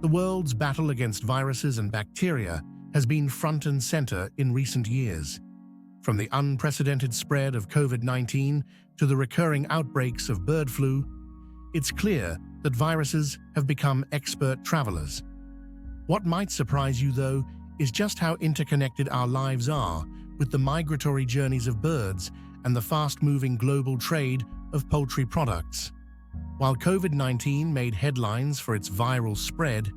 The world's battle against viruses and bacteria has been front and center in recent years. From the unprecedented spread of COVID-19 to the recurring outbreaks of bird flu, it's clear that viruses have become expert travelers. What might surprise you, though, is just how interconnected our lives are with the migratory journeys of birds and the fast-moving global trade of poultry products. While COVID-19 made headlines for its viral spread,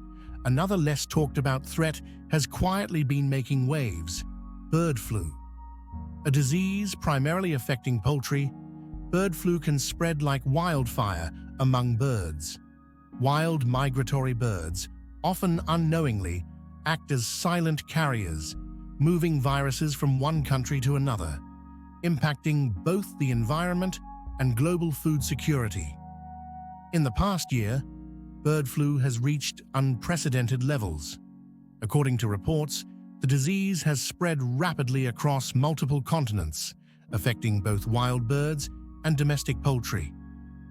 another less talked-about threat has quietly been making waves: bird flu. A disease primarily affecting poultry, bird flu can spread like wildfire among birds. Wild migratory birds, often unknowingly, act as silent carriers, moving viruses from one country to another, impacting both the environment and global food security. In the past year, bird flu has reached unprecedented levels. According to reports, the disease has spread rapidly across multiple continents, affecting both wild birds and domestic poultry.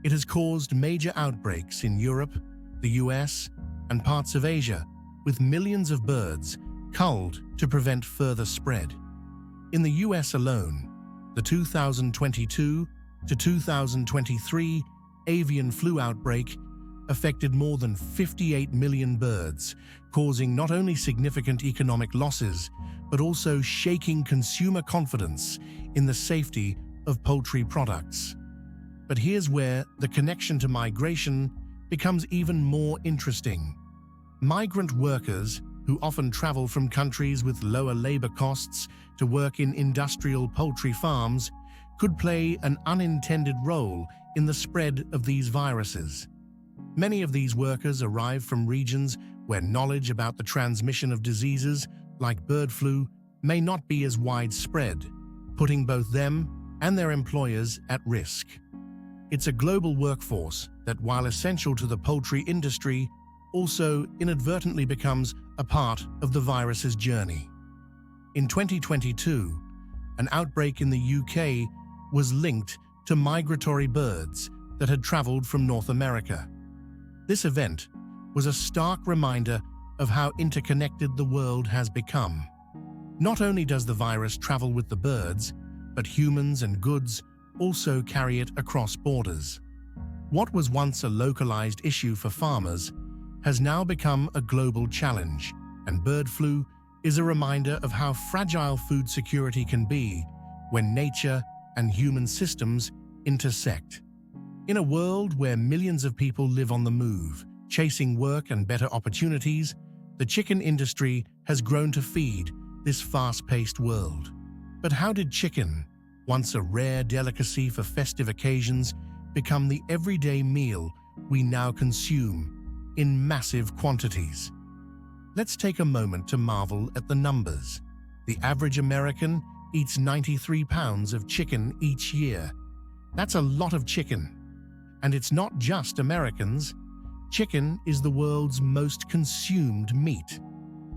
It has caused major outbreaks in Europe, the US, and parts of Asia, with millions of birds culled to prevent further spread. In the US alone, the 2022 to 2023 avian flu outbreak affected more than 58 million birds, causing not only significant economic losses, but also shaking consumer confidence in the safety of poultry products. But here's where the connection to migration becomes even more interesting. Migrant workers, who often travel from countries with lower labor costs to work in industrial poultry farms, could play an unintended role in the spread of these viruses. Many of these workers arrive from regions where knowledge about the transmission of diseases like bird flu may not be as widespread, putting both them and their employers at risk. It's a global workforce that, while essential to the poultry industry, also inadvertently becomes a part of the virus's journey. In 2022, an outbreak in the UK was linked to migratory birds that had traveled from North America. This event was a stark reminder of how interconnected the world has become. Not only does the virus travel with the birds, but humans and goods also carry it across borders. What was once a localized issue for farmers has now become a global challenge, and bird flu is a reminder of how fragile food security can be when nature and human systems intersect. In a world where millions of people live on the move, chasing work and better opportunities, the chicken industry has grown to feed this fast-paced world. But how did chicken, once a rare delicacy for festive occasions, become the everyday meal we now consume in massive quantities? Let's take a moment to marvel at the numbers. The average American eats 93 pounds of chicken each year. That's a lot of chicken. And it's not just Americans. Chicken is the world's most consumed meat,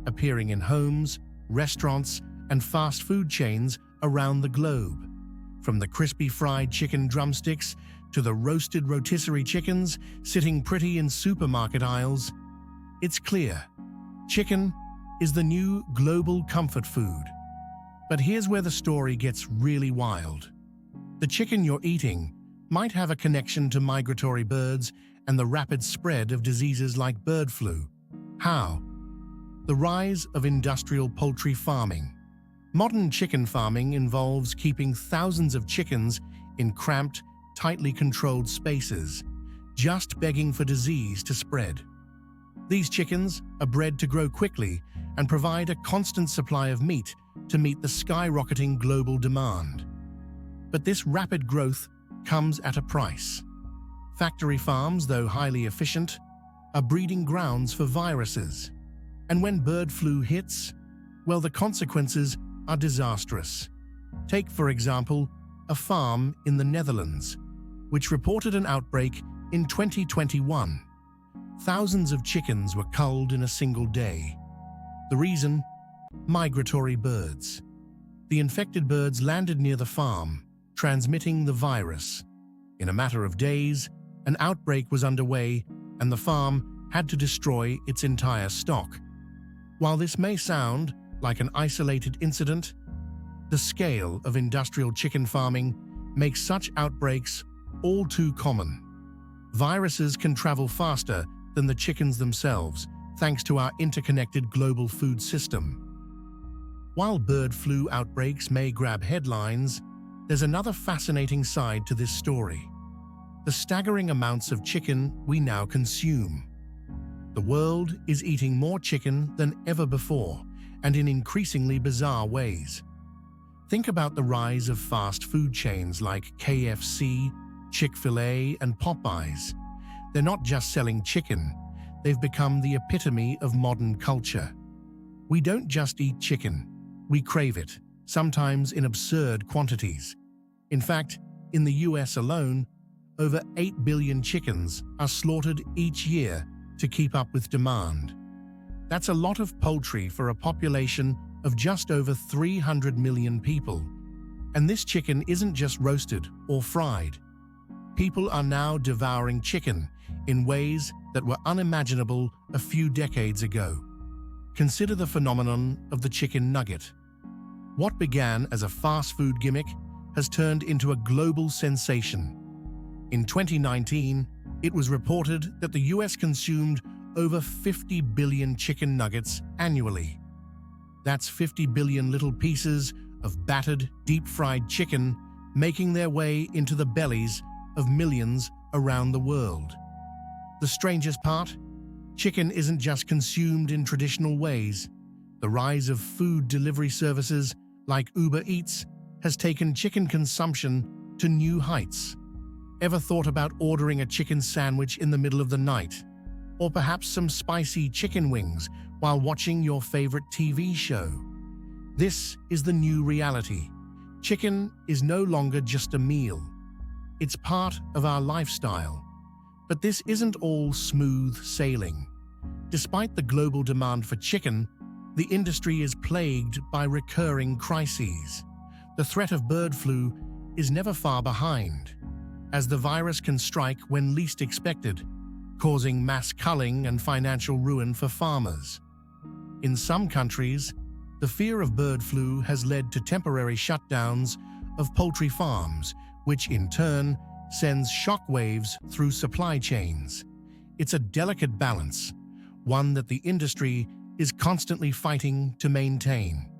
appearing in homes, restaurants, and fast food chains around the globe. From the crispy fried chicken drumsticks to the roasted rotisserie chickens sitting pretty in supermarket aisles, it's clear: chicken is the new global comfort food. But here's where the story gets really wild. The chicken you're eating might have a connection to migratory birds and the rapid spread of diseases like bird flu. How? The rise of industrial poultry farming. Modern chicken farming involves keeping thousands of chickens in cramped, tightly controlled spaces, just begging for disease to spread. These chickens are bred to grow quickly and provide a constant supply of meat to meet the skyrocketing global demand. But this rapid growth comes at a price. Factory farms, though highly efficient, are breeding grounds for viruses. And when bird flu hits, well, the consequences are disastrous. Take, for example, a farm in the Netherlands, which reported an outbreak in 2021. Thousands of chickens were culled in a single day. The reason? Migratory birds. The infected birds landed near the farm, transmitting the virus. In a matter of days, an outbreak was underway, and the farm had to destroy its entire stock. While this may sound like an isolated incident, the scale of industrial chicken farming makes such outbreaks all too common. Viruses can travel faster than the chickens themselves, thanks to our interconnected global food system. While bird flu outbreaks may grab headlines, there's another fascinating side to this story: the staggering amounts of chicken we now consume. The world is eating more chicken than ever before, and in increasingly bizarre ways. Think about the rise of fast food chains like KFC, Chick-fil-A, and Popeyes. They're not just selling chicken, they've become the epitome of modern culture. We don't just eat chicken, we crave it, sometimes in absurd quantities. In fact, in the US alone, over 8 billion chickens are slaughtered each year to keep up with demand. That's a lot of poultry for a population of just over 300 million people. And this chicken isn't just roasted or fried. People are now devouring chicken in ways that were unimaginable a few decades ago. Consider the phenomenon of the chicken nugget. What began as a fast food gimmick has turned into a global sensation. In 2019, it was reported that the US consumed over 50 billion chicken nuggets annually. That's 50 billion little pieces of battered, deep-fried chicken making their way into the bellies of millions around the world. The strangest part? Chicken isn't just consumed in traditional ways. The rise of food delivery services like Uber Eats has taken chicken consumption to new heights. Ever thought about ordering a chicken sandwich in the middle of the night? Or perhaps some spicy chicken wings while watching your favorite TV show? This is the new reality. Chicken is no longer just a meal. It's part of our lifestyle. But this isn't all smooth sailing. Despite the global demand for chicken, the industry is plagued by recurring crises. The threat of bird flu is never far behind, as the virus can strike when least expected, causing mass culling and financial ruin for farmers. In some countries, the fear of bird flu has led to temporary shutdowns of poultry farms, which in turn sends shockwaves through supply chains. It's a delicate balance, one that the industry is constantly fighting to maintain.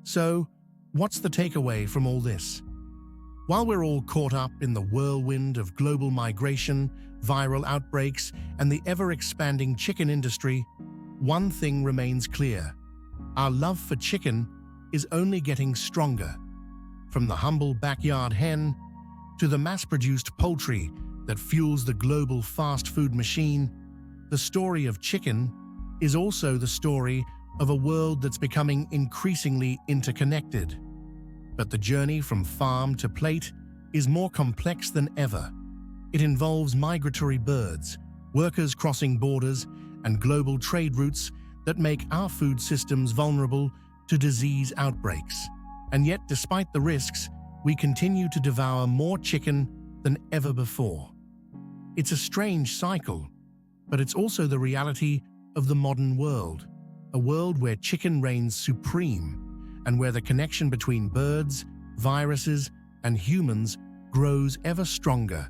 So, what's the takeaway from all this? While we're all caught up in the whirlwind of global migration, viral outbreaks, and the ever-expanding chicken industry, one thing remains clear: our love for chicken is only getting stronger. From the humble backyard hen to the mass-produced poultry that fuels the global fast food machine, the story of chicken is also the story of a world that's becoming increasingly interconnected. But the journey from farm to plate is more complex than ever. It involves migratory birds, workers crossing borders, and global trade routes that make our food systems vulnerable to disease outbreaks. And yet, despite the risks, we continue to devour more chicken than ever before. It's a strange cycle, but it's also the reality of the modern world, a world where chicken reigns supreme and where the connection between birds, viruses, and humans grows ever stronger.